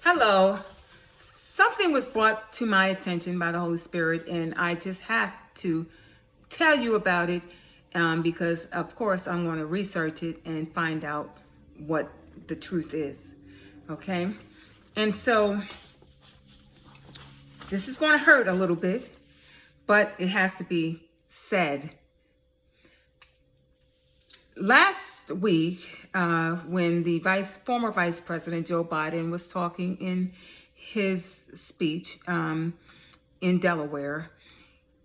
Hello. Something was brought to my attention by the Holy Spirit, and I just have to tell you about it because, of course, I'm going to research it and find out what the truth is. Okay? And so, this is going to hurt a little bit, but it has to be said. Last week, when the former Vice President Joe Biden was talking in his speech in Delaware,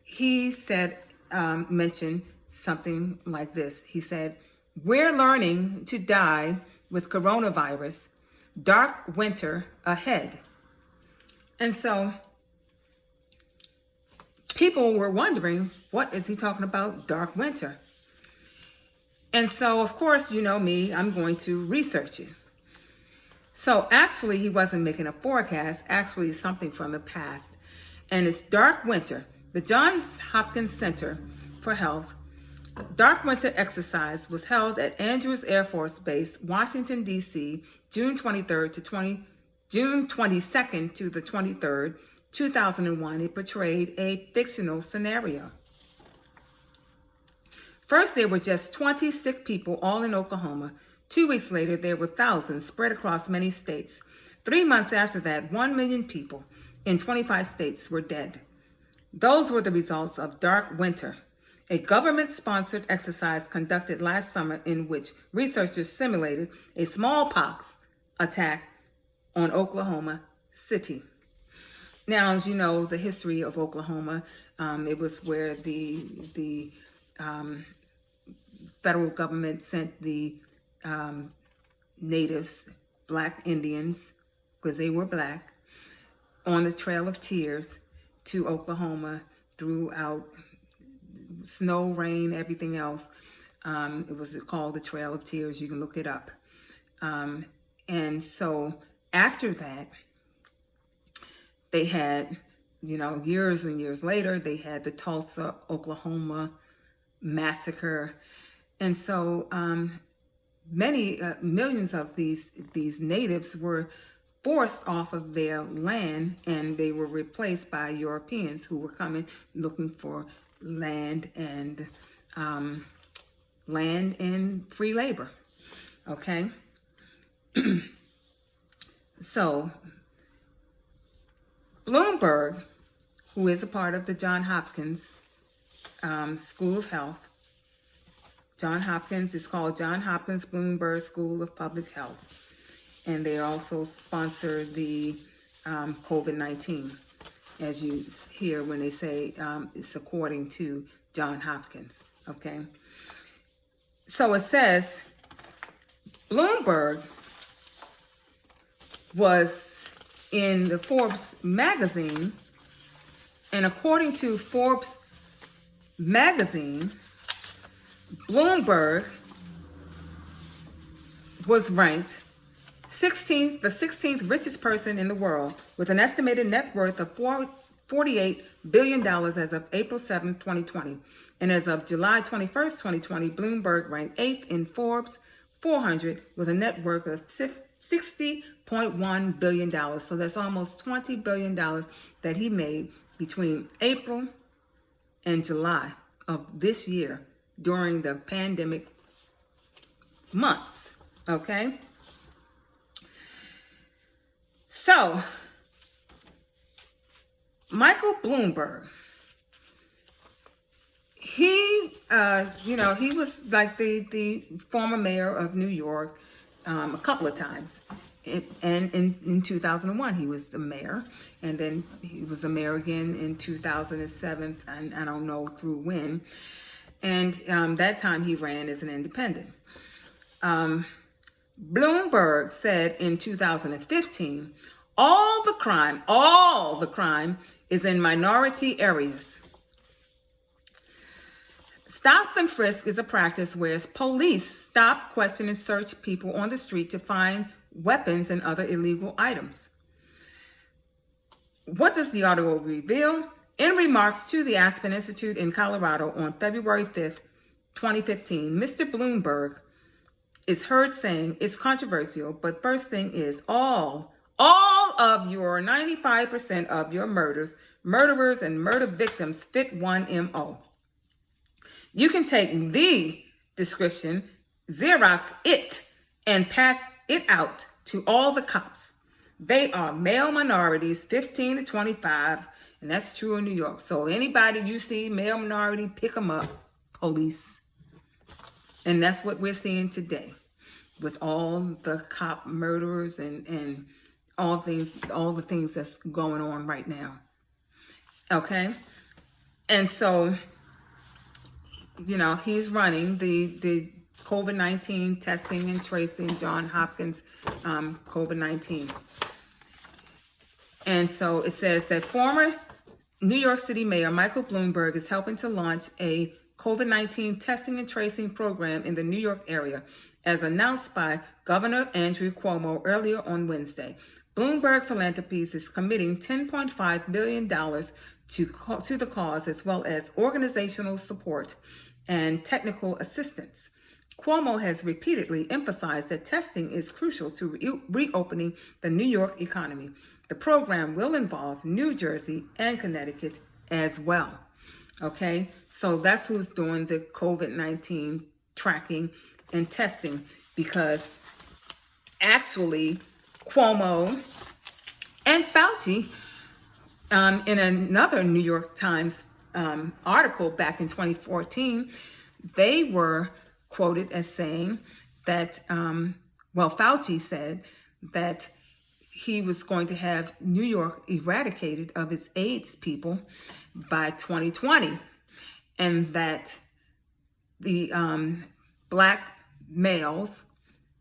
he mentioned something like this. He said, "We're learning to die with coronavirus. Dark winter ahead." And so people were wondering, what is he talking about, dark winter? And so, of course, you know me, I'm going to research it. So actually, he wasn't making a forecast, actually something from the past. And it's dark winter. The Johns Hopkins Center for Health Dark Winter exercise was held at Andrews Air Force Base, Washington, D.C., June 22nd to the 23rd, 2001. It portrayed a fictional scenario. First, there were just 20 sick people, all in Oklahoma. 2 weeks later, there were thousands spread across many states. 3 months after that, 1 million people in 25 states were dead. Those were the results of Dark Winter, a government-sponsored exercise conducted last summer in which researchers simulated a smallpox attack on Oklahoma City. Now, as you know, the history of Oklahoma, it was where the federal government sent the natives, Black Indians, because they were Black, on the Trail of Tears to Oklahoma throughout snow, rain, everything else. It was called the Trail of Tears. You can look it up. And so after that, they had, years and years later, they had the Tulsa, Oklahoma massacre. And so many millions of these natives were forced off of their land, and they were replaced by Europeans who were coming looking for land and free labor. Okay. So Bloomberg, who is a part of the Johns Hopkins School of Health, Johns Hopkins is called Johns Hopkins Bloomberg School of Public Health, and they also sponsor the COVID-19, as you hear when they say it's according to Johns Hopkins. Okay, so it says Bloomberg was in the Forbes magazine, and according to Forbes magazine, Bloomberg was ranked the 16th richest person in the world with an estimated net worth of $48 billion as of April 7, 2020. And as of July 21st, 2020, Bloomberg ranked 8th in Forbes 400 with a net worth of $60.1 billion. So that's almost $20 billion that he made between April and July of this year during the pandemic months. Okay? So, Michael Bloomberg, he was like the former mayor of New York a couple of times. And in 2001, he was the mayor. And then he was the mayor again in 2007, and I don't know through when. And that time he ran as an independent. Bloomberg said in 2015, all the crime is in minority areas. Stop and frisk is a practice where police stop, question, and search people on the street to find weapons and other illegal items. What does the article reveal? In remarks to the Aspen Institute in Colorado on February 5th, 2015, Mr. Bloomberg is heard saying it's controversial, but first thing is all 95% of your murderers, and murder victims fit one MO. You can take the description, Xerox it, and pass it out to all the cops. They are male minorities, 15 to 25, and that's true in New York. So anybody you see, male minority, pick them up, police. And that's what we're seeing today with all the cop murderers and all the things that's going on right now. Okay? And so, he's running the COVID-19 testing and tracing, Johns Hopkins COVID-19. And so it says that former New York City Mayor Michael Bloomberg is helping to launch a COVID-19 testing and tracing program in the New York area, as announced by Governor Andrew Cuomo earlier on Wednesday. Bloomberg Philanthropies is committing $10.5 million to the cause, as well as organizational support and technical assistance. Cuomo has repeatedly emphasized that testing is crucial to reopening the New York economy. The program will involve New Jersey and Connecticut as well. Okay, so that's who's doing the COVID-19 tracking and testing, because actually Cuomo and Fauci, in another New York Times article back in 2014, they were quoted as saying that, Fauci said that he was going to have New York eradicated of its AIDS people by 2020, and that the Black males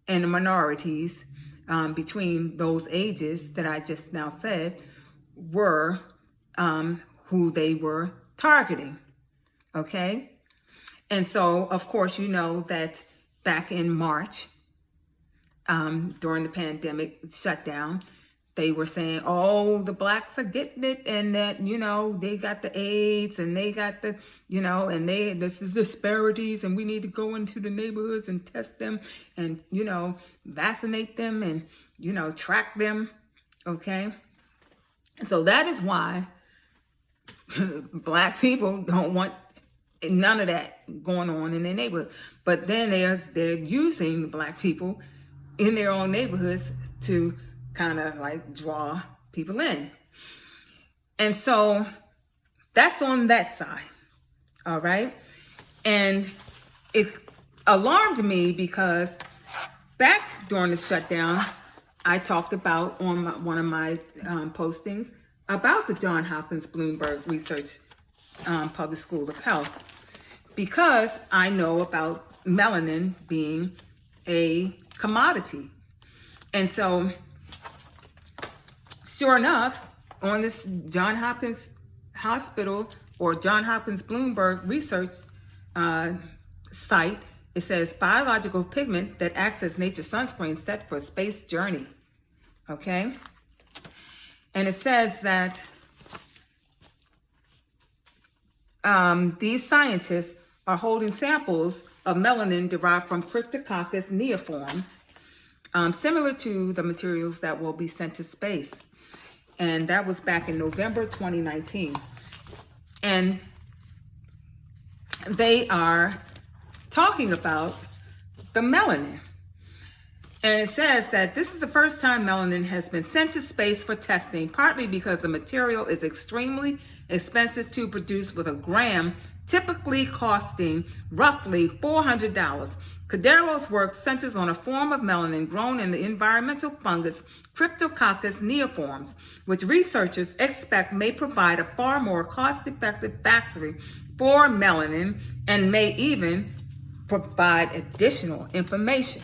and the minorities between those ages that I just now said were who they were targeting. Okay? And so, of course, you know that back in March, during the pandemic shutdown, they were saying, oh, the Blacks are getting it, and that, they got the AIDS, and they got the, and this is disparities, and we need to go into the neighborhoods and test them and, vaccinate them and, track them. Okay. So that is why Black people don't want none of that going on in their neighborhood. But then they're using Black people in their own neighborhoods to kind of like draw people in. And so that's on that side. All right. And it alarmed me because back during the shutdown, I talked about on one of my postings about the Johns Hopkins Bloomberg Research Public School of Health, because I know about melanin being a commodity. And so, sure enough, on this Johns Hopkins Hospital or Johns Hopkins Bloomberg Research site, it says biological pigment that acts as nature's sunscreen set for space journey. Okay? And it says that these scientists are holding samples of melanin derived from Cryptococcus neoforms, similar to the materials that will be sent to space. And that was back in November 2019. And they are talking about the melanin. And it says that this is the first time melanin has been sent to space for testing, partly because the material is extremely expensive to produce, with a gram typically costing roughly $400. Cadero's work centers on a form of melanin grown in the environmental fungus Cryptococcus neoforms, which researchers expect may provide a far more cost-effective factory for melanin and may even provide additional information.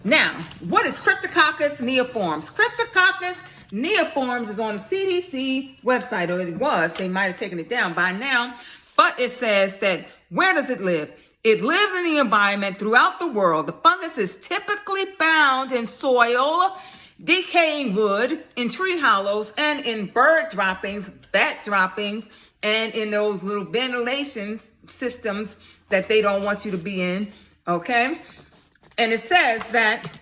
Now, what is Cryptococcus neoforms? Cryptococcus neoforms is on the CDC website, or it was. They might have taken it down by now, but it says that where does it live? It lives in the environment throughout the world. The fungus is typically found in soil, decaying wood, in tree hollows, and in bird droppings, bat droppings, and in those little ventilation systems that they don't want you to be in, okay? And it says that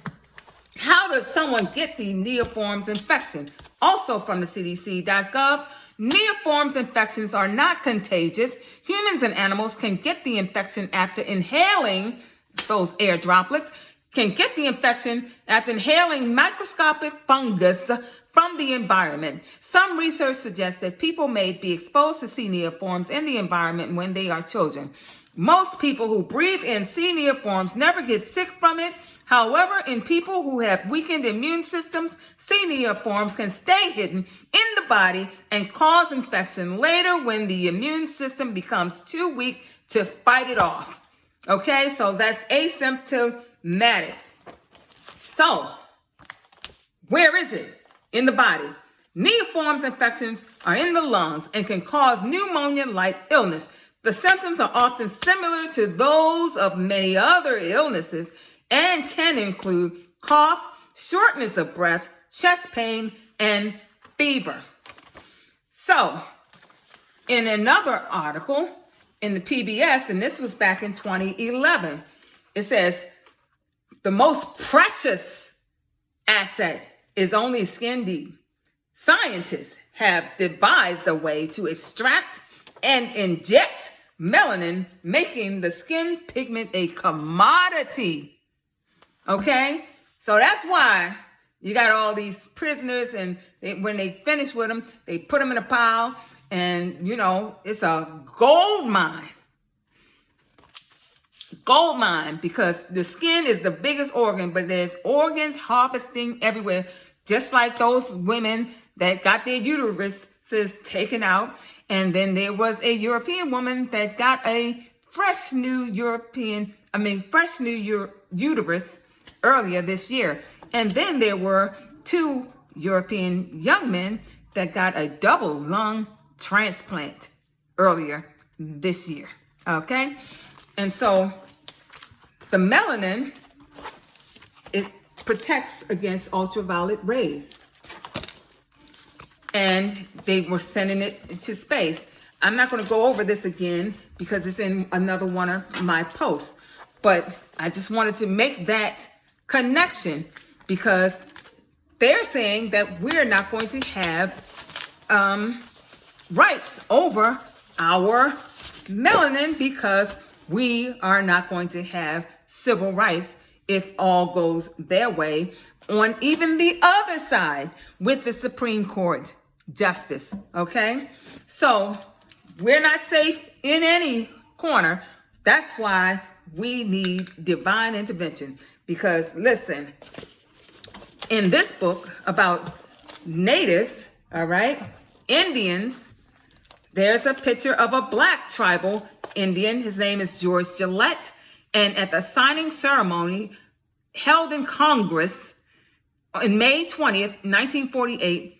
How does someone get the neoforms infection? Also from the CDC.gov, neoforms infections are not contagious. Humans and animals can get the infection after inhaling those air droplets, can get the infection after inhaling microscopic fungus from the environment. Some research suggests that people may be exposed to C. neoforms in the environment when they are children. Most people who breathe in C. neoforms never get sick from it. However, in people who have weakened immune systems, C. neoforms can stay hidden in the body and cause infection later when the immune system becomes too weak to fight it off. Okay, so that's asymptomatic. So, where is it? In the body. Neoforms infections are in the lungs and can cause pneumonia-like illness. The symptoms are often similar to those of many other illnesses and can include cough, shortness of breath, chest pain, and fever. So, in another article in the PBS, and this was back in 2011, it says, the most precious asset is only skin deep. Scientists have devised a way to extract and inject melanin, making the skin pigment a commodity. Okay? So that's why you got all these prisoners, and when they finish with them, they put them in a pile, and, you know, it's a gold mine. Gold mine, because the skin is the biggest organ, but there's organs harvesting everywhere, just like those women that got their uteruses taken out. And then there was a European woman that got a fresh new uterus earlier this year. And then there were 2 European young men that got a double lung transplant earlier this year. Okay? And so the melanin, it protects against ultraviolet rays. And they were sending it to space. I'm not going to go over this again because it's in another one of my posts. But I just wanted to make that connection because they're saying that we're not going to have rights over our melanin because we are not going to have civil rights if all goes their way on even the other side with the Supreme Court justice. Okay? So we're not safe in any corner. That's why we need divine intervention. Because listen, in this book about natives, all right, Indians, there's a picture of a black tribal Indian. His name is George Gillette. And at the signing ceremony held in Congress on May 20th, 1948,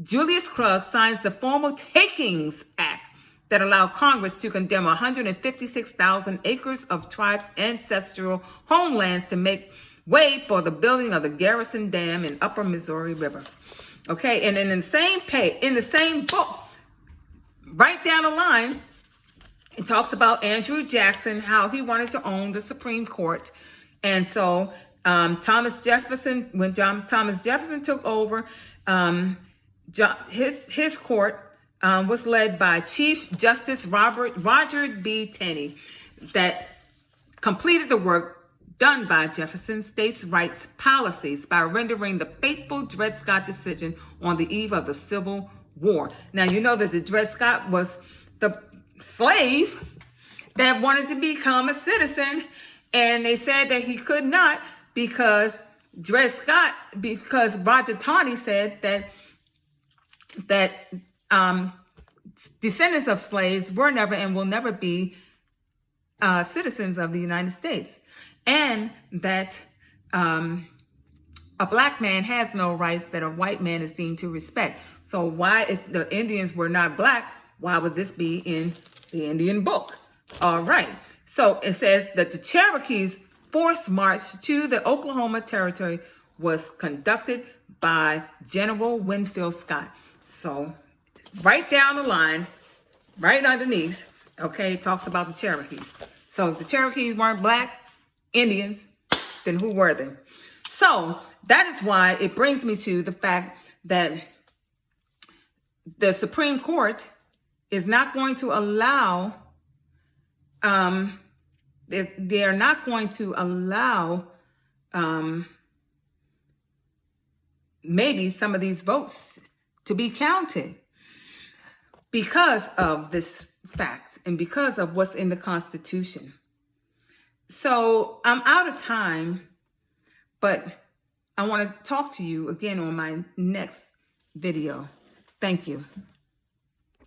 Julius Krug signs the Formal Takings Act that allowed Congress to condemn 156,000 acres of tribes' ancestral homelands to make way for the building of the Garrison Dam in Upper Missouri River. Okay, and in the same book, right down the line, it talks about Andrew Jackson, how he wanted to own the Supreme Court. And so Thomas Jefferson took over, his court was led by Chief Justice Roger B. Taney that completed the work done by Jefferson's states' rights policies by rendering the fateful Dred Scott decision on the eve of the Civil War. Now, you know that the Dred Scott was the slave that wanted to become a citizen, and they said that he could not because Roger Taney said that descendants of slaves were never and will never be citizens of the United States, and that a black man has no rights that a white man is deemed to respect. So why, if the Indians were not black, why would this be in the Indian book? All right. So it says that the Cherokees' forced march to the Oklahoma Territory was conducted by General Winfield Scott. So right down the line, right underneath, okay, it talks about the Cherokees. So if the Cherokees weren't black Indians, then who were they? So that is why it brings me to the fact that the Supreme Court is not going to allow, they're not going to allow maybe some of these votes to be counted because of this fact and because of what's in the Constitution. So I'm out of time, but I want to talk to you again on my next video. Thank you.